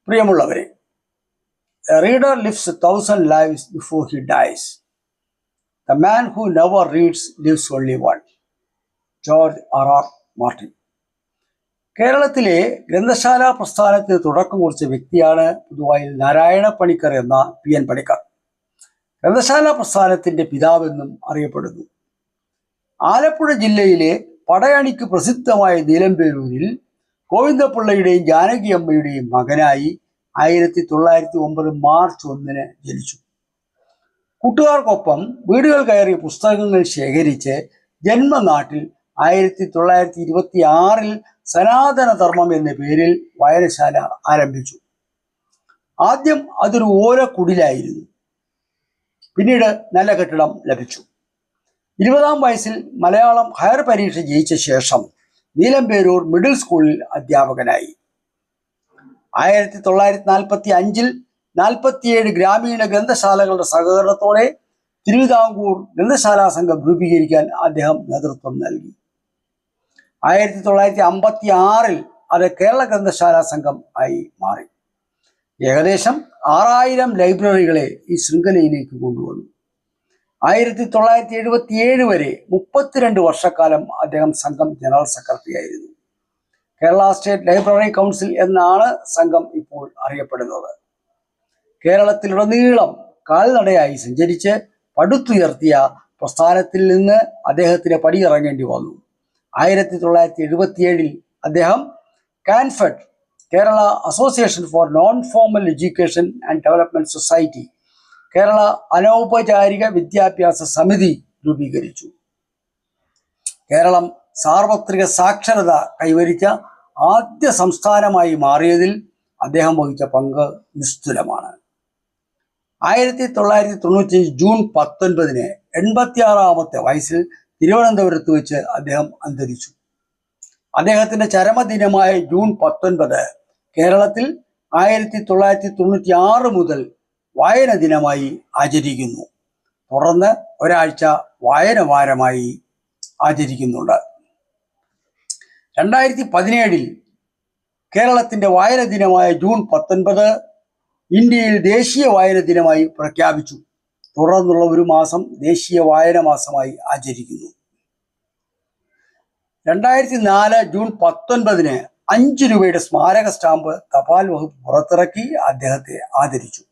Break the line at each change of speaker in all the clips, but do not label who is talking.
പ്രിയമുള്ളവരെ, a reader lives 1,000 lives before he dies. The man who never reads lives only one. George R.R. Martin. കേരളത്തിലെ ഗ്രന്ഥശാല പ്രസ്ഥാനത്തിന് തുടക്കം കുറിച്ച വ്യക്തിയാണ് പൊതുവായി നാരായണ പണിക്കർ എന്ന പി.എൻ. പണിക്കർ. ഗ്രന്ഥശാല പ്രസ്ഥാനത്തിന്റെ പിതാവെന്നും അറിയപ്പെടുന്നു. ആലപ്പുഴ ജില്ലയിലെ പടയണിക്ക് പ്രസിദ്ധമായ നീലമ്പേരൂരിൽ ഗോവിന്ദപിള്ളയുടെയും ജാനകിയമ്മയുടെയും മകനായി 1909 മാർച്ച് 1 ജനിച്ചു. കൂട്ടുകാർക്കൊപ്പം വീടുകൾ കയറി പുസ്തകങ്ങൾ ശേഖരിച്ച് ജന്മനാട്ടിൽ 1926 സനാതന ധർമ്മം എന്ന പേരിൽ വായനശാല ആരംഭിച്ചു. ആദ്യം അതൊരു ഓലക്കുടിലായിരുന്നു. പിന്നീട് നല്ല കെട്ടിടം ലഭിച്ചു. 20-ാം വയസ്സിൽ മലയാളം ഹയർ പരീക്ഷ ജയിച്ച ശേഷം നീലമ്പേരൂർ മിഡിൽ സ്കൂളിൽ അധ്യാപകനായി. 1945 47 ഗ്രാമീണ ഗ്രന്ഥശാലകളുടെ സഹകരണത്തോടെ തിരുവിതാംകൂർ ഗ്രന്ഥശാലാ സംഘം രൂപീകരിക്കാൻ അദ്ദേഹം നേതൃത്വം നൽകി. 1956 അത് കേരള ഗ്രന്ഥശാലാ സംഘം ആയി മാറി. ഏകദേശം 6000 ലൈബ്രറികളെ ഈ ശൃംഖലയിലേക്ക് കൊണ്ടുവന്നു. 1977 വരെ 32 വർഷക്കാലം അദ്ദേഹം സംഘം ജനറൽ സെക്രട്ടറി ആയിരുന്നു. കേരള സ്റ്റേറ്റ് ലൈബ്രറി കൗൺസിൽ എന്നാണ് സംഘം ഇപ്പോൾ അറിയപ്പെടുന്നത്. കേരളത്തിലുടനീളം കാൽനടയായി സഞ്ചരിച്ച് പടുത്തുയർത്തിയ പ്രസ്ഥാനത്തിൽ നിന്ന് അദ്ദേഹത്തിന് പടിയിറങ്ങേണ്ടി വന്നു. 1977 അദ്ദേഹം KANFED, Kerala association for non formal education and development society, Kerala അനൗപചാരിക വിദ്യാഭ്യാസ സമിതി രൂപീകരിച്ചു. കേരളം സാർവത്രിക സാക്ഷരത കൈവരിച്ച ആദ്യ സംസ്ഥാനമായി മാറിയതിൽ അദ്ദേഹം വഹിച്ച പങ്ക് നിസ്തുലമാണ്. 1995 ജൂൺ 19 86-ാമത്തെ വയസ്സിൽ തിരുവനന്തപുരത്ത് വെച്ച് അദ്ദേഹം അന്തരിച്ചു. അദ്ദേഹത്തിന്റെ ചരമദിനമായ ജൂൺ 19 കേരളത്തിൽ 1996 മുതൽ വായന ദിനമായി ആചരിക്കുന്നു. തുടർന്ന് ഒരാഴ്ച വായന വാരമായി ആചരിക്കുന്നുണ്ട്. 2017 കേരളത്തിന്റെ വായന ദിനമായ ജൂൺ 19 ഇന്ത്യയിൽ ദേശീയ വായന ദിനമായി പ്രഖ്യാപിച്ചു. തുടർന്നുള്ള ഒരു മാസം ദേശീയ വായന മാസമായി ആചരിക്കുന്നു. 2004 ജൂൺ 19 5 രൂപയുടെ സ്മാരക സ്റ്റാമ്പ് തപാൽ വകുപ്പ് പുറത്തിറക്കി അദ്ദേഹത്തെ ആദരിച്ചു.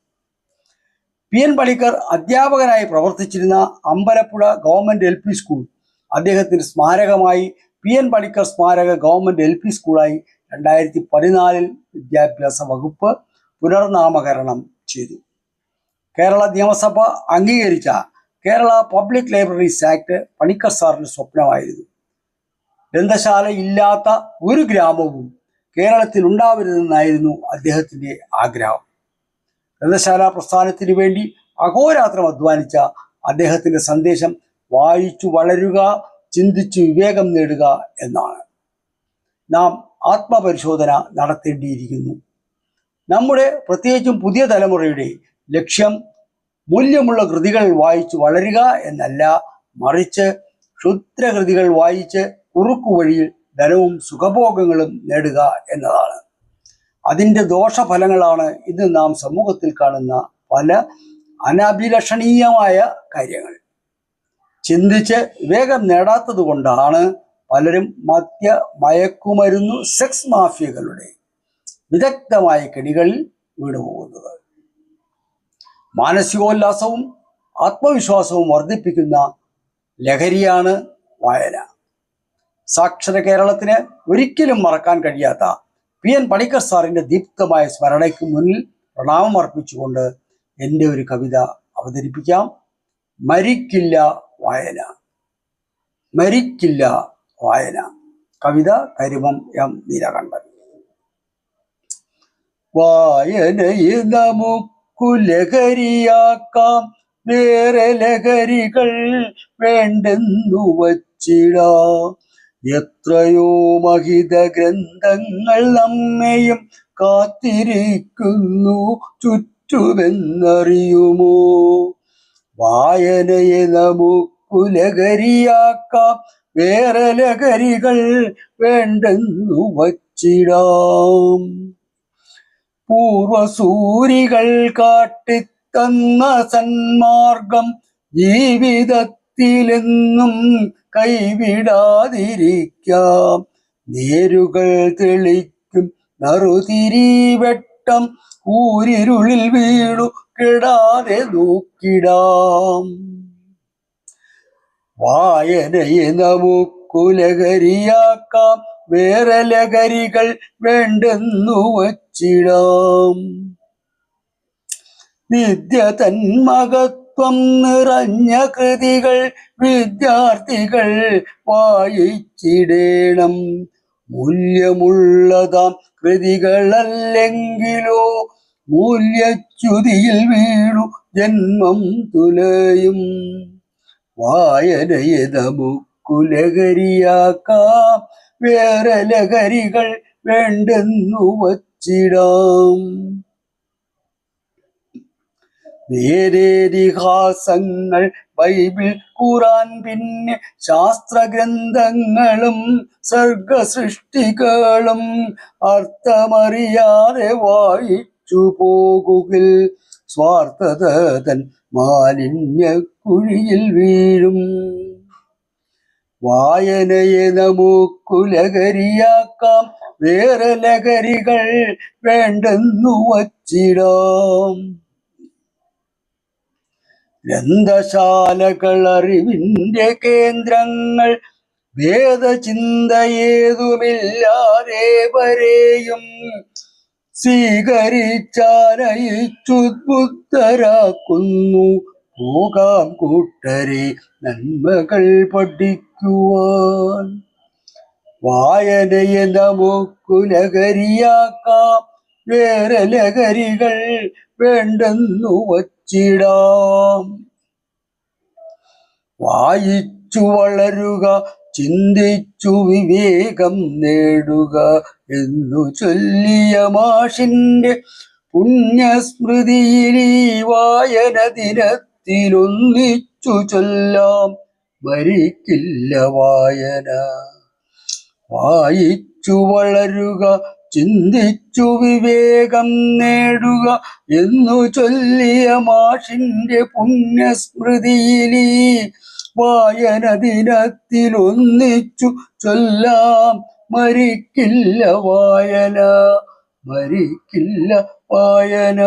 പി.എൻ. പണിക്കർ അധ്യാപകനായി പ്രവർത്തിച്ചിരുന്ന അമ്പലപ്പുഴ ഗവൺമെന്റ് LP സ്കൂൾ അദ്ദേഹത്തിന് സ്മാരകമായി പി.എൻ. പണിക്കർ സ്മാരക ഗവൺമെന്റ് LP സ്കൂളായി 2014 വിദ്യാഭ്യാസ വകുപ്പ് പുനർനാമകരണം ചെയ്തു. കേരള നിയമസഭ അംഗീകരിച്ച Kerala public libraries act Panicker സാറിന്റെ സ്വപ്നമായിരുന്നു. ഗ്രന്ഥശാല ഇല്ലാത്ത ഒരു ഗ്രാമവും കേരളത്തിൽ ഉണ്ടാവരുതെന്നായിരുന്നു അദ്ദേഹത്തിന്റെ ആഗ്രഹം. ഗ്രന്ഥശാല പ്രസ്ഥാനത്തിന് വേണ്ടി അഹോരാത്രം അധ്വാനിച്ച അദ്ദേഹത്തിന്റെ സന്ദേശം വായിച്ചു വളരുക, ചിന്തിച്ചു വിവേകം നേടുക എന്നാണ്. നാം ആത്മപരിശോധന നടത്തേണ്ടിയിരിക്കുന്നു. നമ്മുടെ പ്രത്യേകിച്ചും പുതിയ തലമുറയുടെ ലക്ഷ്യം മൂല്യമുള്ള കൃതികൾ വായിച്ചു വളരുക എന്നല്ല, മറിച്ച് ക്ഷുദ്രകൃതികൾ വായിച്ച് കുറുക്കു വഴിയിൽ ധനവും സുഖഭോഗങ്ങളും നേടുക എന്നതാണ്. അതിൻ്റെ ദോഷഫലങ്ങളാണ് ഇന്ന് നാം സമൂഹത്തിൽ കാണുന്ന പല അനഭിലഷണീയമായ കാര്യങ്ങൾ. ചിന്തിച്ച് വിവേകം നേടാത്തത് കൊണ്ടാണ് പലരും മദ്യ, മയക്കുമരുന്നു, സെക്സ് മാഫിയകളുടെ വിദഗ്ധമായ കെണികളിൽ വീണുപോകുന്നത്. മാനസികോല്ലാസവും ആത്മവിശ്വാസവും വർദ്ധിപ്പിക്കുന്ന ലഹരിയാണ് വായന. സാക്ഷര കേരളത്തിന് ഒരിക്കലും മറക്കാൻ കഴിയാത്ത പി.എൻ. പണിക്കർ സാറിന്റെ ദീപ്തമായ സ്മരണയ്ക്ക് മുന്നിൽ പ്രണാമം അർപ്പിച്ചുകൊണ്ട് എൻ്റെ ഒരു കവിത അവതരിപ്പിക്കാം. മരിക്കില്ല വായന. മരിക്കില്ല വായന. കവിത കരിമം M. നീലകണ്ഠൻ. വായനയെ നമുക്കു ലഹരിയാക്കാം, വേറെ ലഹരികൾ വേണ്ടെന്നു വച്ചിടാം. എത്രയോ മഹിത ഗ്രന്ഥങ്ങൾ നമ്മയും കാത്തിരിക്കുന്നു ചുറ്റുമെന്നറിയുമോ. വായനയെ നമുക്കു ലഹരിയാക്കാം, വേറെ ലഹരികൾ വേണ്ടെന്നു വച്ചിടാം. പൂർവസൂരികൾ കാട്ടിത്തന്ന സന്മാർഗം ജീവിതത്തിലെന്നും കൈവിടാതിരിക്കാം. നേരുകൾ തെളിക്കും നറുതിരിവെട്ടം ഊരിരുളിൽ വീണു കെടാതെ നോക്കിടാം. വായനയെ നമുക്കു ലഹരിയാക്കാം, വേറെ ലഹരികൾ വേണ്ടെന്നു വച്ചിടാം. വിദ്യ തന്മഹത്വം നിറഞ്ഞ കൃതികൾ വിദ്യാർത്ഥികൾ വായിച്ചിടേണം. മൂല്യമുള്ളതാം കൃതികളല്ലെങ്കിലോ മൂല്യച്യുതിയിൽ വീണു ജന്മം തുലയും. വായനയെ നമുക്കു ലഹരിയാക്കാം, വേറെ ലഹരികൾ വേണ്ടെന്നു വച്ചിടാം. വേദേതിഹാസങ്ങൾ, ബൈബിൾ, ഖുറാൻ, പിന്നെ ശാസ്ത്രഗ്രന്ഥങ്ങളും സർഗസൃഷ്ടികളും അർത്ഥമറിയാതെ വായിച്ചു പോകുകിൽ സ്വാർത്ഥത തൻ മാലിന്യ കുഴിയിൽ വീഴും. വായനയെ നമുക്കു ലഹരിയാക്കാം, വേറെ ലഹരികൾ വേണ്ടെന്നു വച്ചിടാം. ഗ്രന്ഥശാലകൾ അറിവിന്റെ കേന്ദ്രങ്ങൾ, ഭേദചിന്തയേതുമില്ലാതേവരെയും സ്വീകരിച്ചാനയിച്ചുദ്ബുദ്ധരാക്കുന്നു. പോകാം കൂട്ടരെ നന്മകൾ പഠിക്കുവാൻ. വായനയെ നമുക്കു ലഹരിയാക്കാം, വേറെ ലഹരികൾ വേണ്ടെന്നു വച്ചിടാം. വായിച്ചു വളരുക, ചിന്തിച്ചു വിവേകം നേടുക എന്നു ചൊല്ലിയ മാഷിന്റെ പുണ്യസ്മൃതിയിൽ ഈ വായന ദിനത്തിലൊന്നിച്ചു ചൊല്ലാം. മരിക്കില്ല വായന. വായിച്ചു വളരുക, ചിന്തിച്ചു വിവേകം നേടുക എന്നു ചൊല്ലിയ മാഷിന്റെ പുണ്യസ്മൃതിയിൽ ഈ വായന ദിനത്തിലൊന്നിച്ചു ചൊല്ലാം. മരിക്കില്ല വായന, മരിക്കില്ല വായന.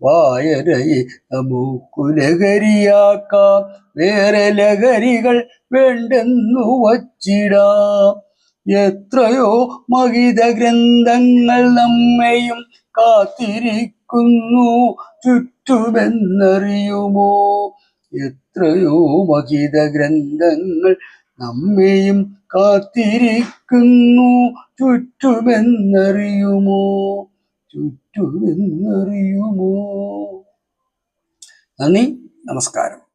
വായനയെ നമുക്കു ലഹരിയാക്കാം, വേറെ ലഹരികൾ വേണ്ടെന്നു വച്ചിടാം. എത്രയോ മഹിത ഗ്രന്ഥങ്ങൾ നമ്മെയും കാത്തിരിക്കുന്നു ചുറ്റുമെന്നറിയുമോ? എത്രയോ മഹിത ഗ്രന്ഥങ്ങൾ നമ്മെയും കാത്തിരിക്കുന്നു ചുറ്റുമെന്നറിയുമോ? ചുറ്റുമെന്നറിയുമോ? നന്ദി, നമസ്കാരം.